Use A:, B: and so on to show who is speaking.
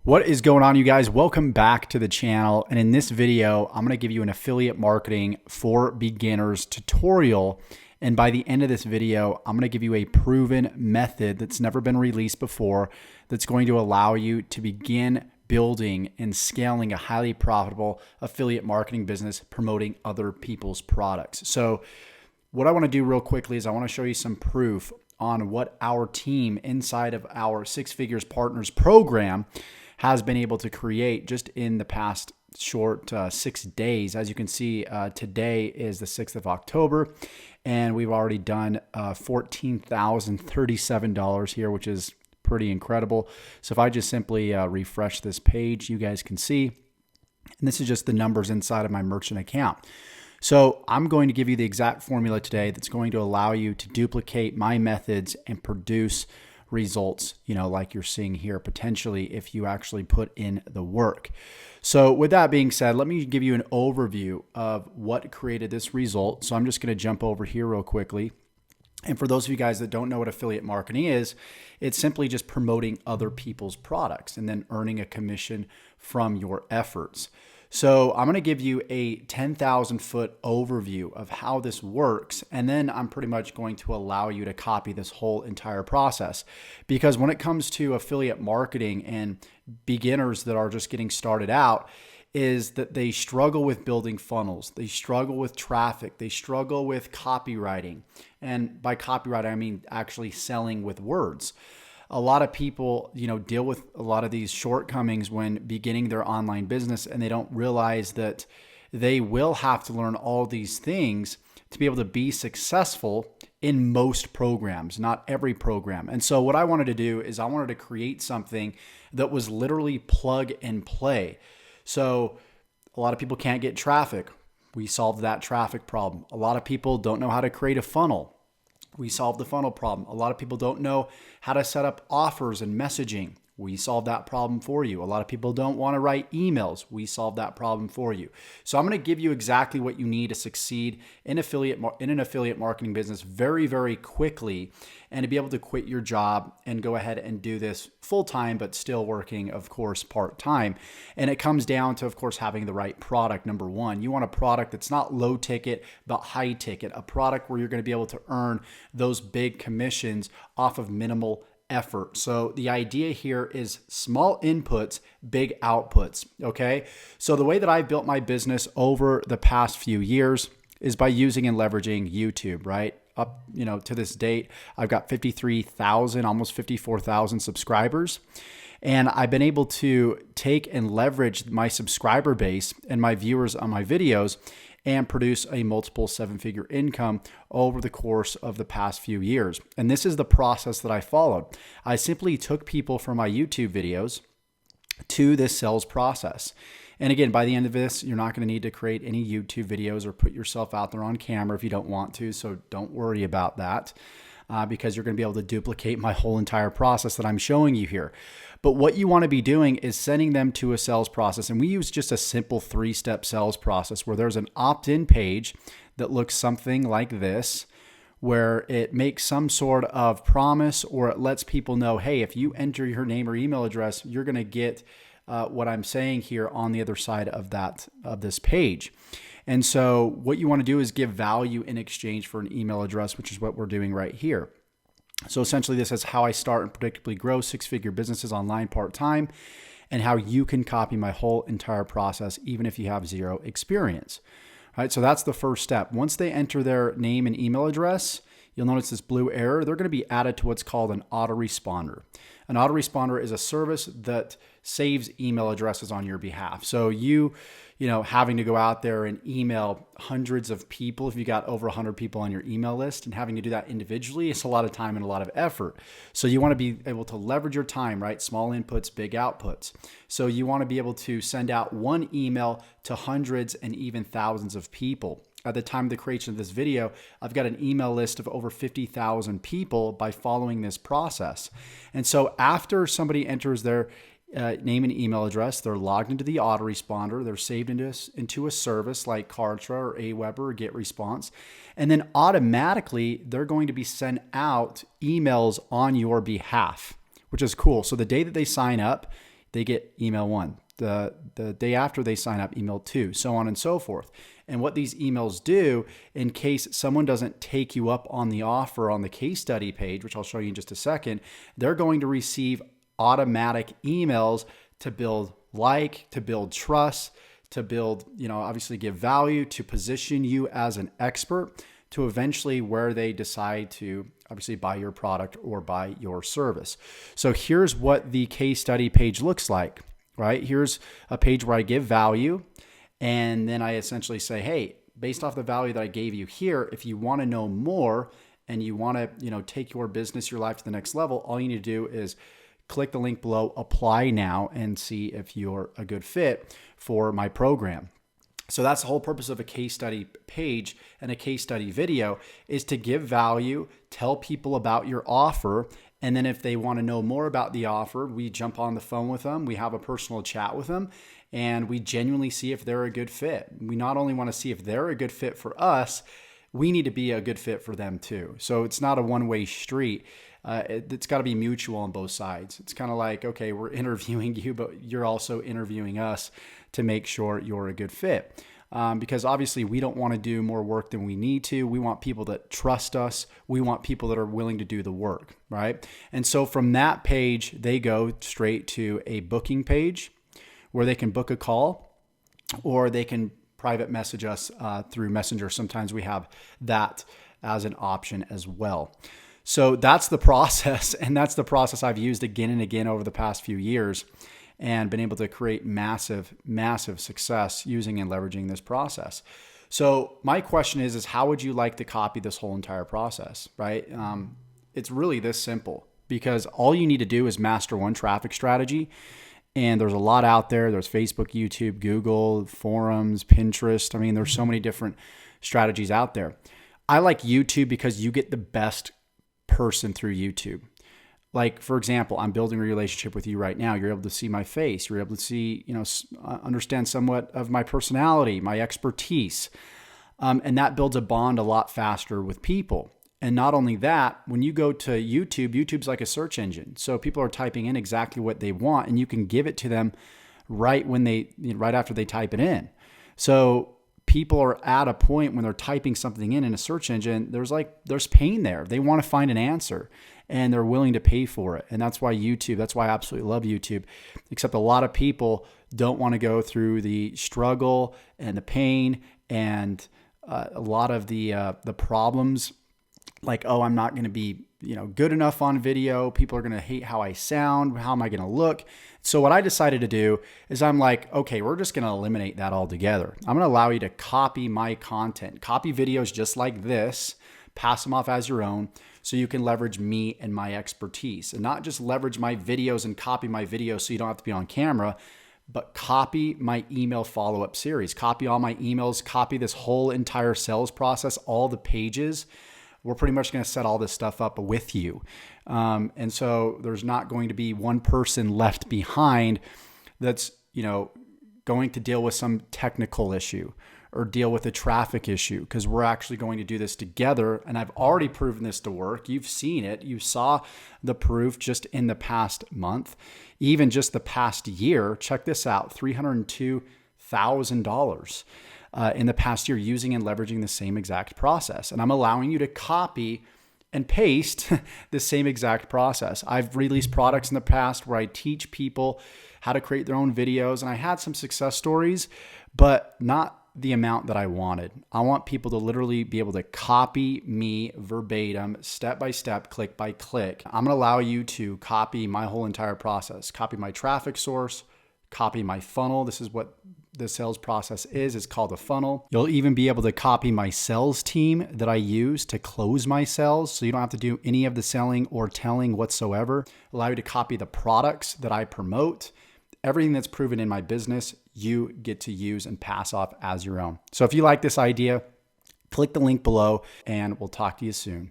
A: What is going on, you guys? Welcome back to the channel. And in this video, I'm going to give you an affiliate marketing for beginners tutorial. And by the end of this video, I'm going to give you a proven method that's never been released before that's going to allow you to begin building and scaling a highly profitable affiliate marketing business promoting other people's products. So what I want to do real quickly is I want to show you some proof on what our team inside of our Six Figures Partners program has been able to create just in the past short 6 days. As you can see, today is the 6th of October, and we've already done $14,037 here, which is pretty incredible. So if I just simply refresh this page, you guys can see, and this is just the numbers inside of my merchant account. So I'm going to give you the exact formula today that's going to allow you to duplicate my methods and produce results, like you're seeing here, potentially if you actually put in the work. So with that being said, let me give you an overview of what created this result. So I'm just going to jump over here real quickly. And for those of you guys that don't know what affiliate marketing is, it's simply just promoting other people's products and then earning a commission from your efforts. So I'm going to give you a 10,000 foot overview of how this works. And then I'm pretty much going to allow you to copy this whole entire process. Because when it comes to affiliate marketing and beginners that are just getting started out, is that they struggle with building funnels. They struggle with traffic. They struggle with copywriting. And by copywriting, I mean actually selling with words. A lot of people, deal with a lot of these shortcomings when beginning their online business, and they don't realize that they will have to learn all these things to be able to be successful in most programs, not every program. And so what I wanted to do is I wanted to create something that was literally plug and play. So a lot of people can't get traffic. We solved that traffic problem. A lot of people don't know how to create a funnel. We solved the funnel problem. A lot of people don't know how to set up offers and messaging. We solved that problem for you. A lot of people don't want to write emails. We solved that problem for you. So I'm going to give you exactly what you need to succeed in an affiliate marketing business very, very quickly, and to be able to quit your job and go ahead and do this full-time, but still working, of course, part-time. And it comes down to, of course, having the right product. Number one, you want a product that's not low ticket, but high ticket, a product where you're going to be able to earn those big commissions off of minimal effort. So the idea here is small inputs, big outputs. Okay. So the way that I've built my business over the past few years is by using and leveraging YouTube, right? Up, to this date, I've got 53,000, almost 54,000 subscribers. And I've been able to take and leverage my subscriber base and my viewers on my videos and produce a multiple seven-figure income over the course of the past few years. And this is the process that I followed. I simply took people from my YouTube videos to this sales process. And again, by the end of this, you're not going to need to create any YouTube videos or put yourself out there on camera if you don't want to. So don't worry about that. Because you're going to be able to duplicate my whole entire process that I'm showing you here. But what you want to be doing is sending them to a sales process. And we use just a simple 3-step sales process where there's an opt-in page that looks something like this, where it makes some sort of promise, or it lets people know, hey, if you enter your name or email address, you're going to get what I'm saying here on the other side of this page. And so what you want to do is give value in exchange for an email address, which is what we're doing right here. So essentially, this is how I start and predictably grow six-figure businesses online part-time, and how you can copy my whole entire process, even if you have zero experience. All right, so that's the first step. Once they enter their name and email address, you'll notice this blue arrow. They're going to be added to what's called an autoresponder. An autoresponder is a service that saves email addresses on your behalf. So you having to go out there and email hundreds of people, if you got over 100 people on your email list, and having to do that individually, it's a lot of time and a lot of effort. So you want to be able to leverage your time, right? Small inputs, big outputs. So you want to be able to send out one email to hundreds and even thousands of people. At the time of the creation of this video, I've got an email list of over 50,000 people by following this process. And so after somebody enters their name and email address, they're logged into the autoresponder, they're saved into a service like Kartra or Aweber or GetResponse, and then automatically they're going to be sent out emails on your behalf, which is cool. So the day that they sign up, they get email 1. The day after they sign up, email 2, so on and so forth. And what these emails do, in case someone doesn't take you up on the offer on the case study page, which I'll show you in just a second, they're going to receive automatic emails to build to build trust, to build, obviously give value, to position you as an expert, to eventually where they decide to obviously buy your product or buy your service. So here's what the case study page looks like, right? Here's a page where I give value, and then I essentially say, hey, based off the value that I gave you here, if you want to know more and you want to, take your business, your life to the next level, all you need to do is click the link below, apply now, and see if you're a good fit for my program. So that's the whole purpose of a case study page and a case study video, is to give value, tell people about your offer, and then if they want to know more about the offer, we jump on the phone with them, we have a personal chat with them, and we genuinely see if they're a good fit. We not only want to see if they're a good fit for us, we need to be a good fit for them too. So it's not a one-way street. It's got to be mutual on both sides. It's kind of like, okay, we're interviewing you, but you're also interviewing us to make sure you're a good fit. Because obviously we don't want to do more work than we need to. We want people that trust us. We want people that are willing to do the work, right? And so from that page, they go straight to a booking page where they can book a call, or they can private message us through Messenger. Sometimes we have that as an option as well. So that's the process, and that's the process I've used again and again over the past few years, and been able to create massive, massive success using and leveraging this process. So my question is how would you like to copy this whole entire process, right? It's really this simple, because all you need to do is master one traffic strategy. And there's a lot out there. There's Facebook, YouTube, Google, forums, Pinterest. I mean, there's so many different strategies out there. I like YouTube because you get the best person through YouTube. Like, for example, I'm building a relationship with you right now. You're able to see my face. You're able to see, understand somewhat of my personality, my expertise. And that builds a bond a lot faster with people. And not only that, when you go to YouTube, YouTube's like a search engine. So people are typing in exactly what they want, and you can give it to them right after they type it in. So people are at a point when they're typing something in a search engine, there's pain there. They want to find an answer, and they're willing to pay for it. And that's why I absolutely love YouTube, except a lot of people don't want to go through the struggle and the pain and a lot of the problems. Like, oh, I'm not going to be, good enough on video. People are going to hate how I sound. How am I going to look? So what I decided to do is I'm like, okay, we're just going to eliminate that altogether. I'm going to allow you to copy my content, copy videos just like this, pass them off as your own, so you can leverage me and my expertise, and not just leverage my videos and copy my videos so you don't have to be on camera, but copy my email follow-up series, copy all my emails, copy this whole entire sales process, all the pages. We're pretty much going to set all this stuff up with you. And so there's not going to be one person left behind that's, going to deal with some technical issue or deal with a traffic issue, because we're actually going to do this together. And I've already proven this to work. You've seen it. You saw the proof just in the past month, even just the past year. Check this out, $302,000. In the past year, using and leveraging the same exact process. And I'm allowing you to copy and paste the same exact process. I've released products in the past where I teach people how to create their own videos, and I had some success stories, but not the amount that I wanted. I want people to literally be able to copy me verbatim, step by step, click by click. I'm going to allow you to copy my whole entire process, copy my traffic source, copy my funnel. This is what the sales process is. It's called a funnel. You'll even be able to copy my sales team that I use to close my sales, so you don't have to do any of the selling or telling whatsoever. Allow you to copy the products that I promote. Everything that's proven in my business, you get to use and pass off as your own. So if you like this idea, click the link below, and we'll talk to you soon.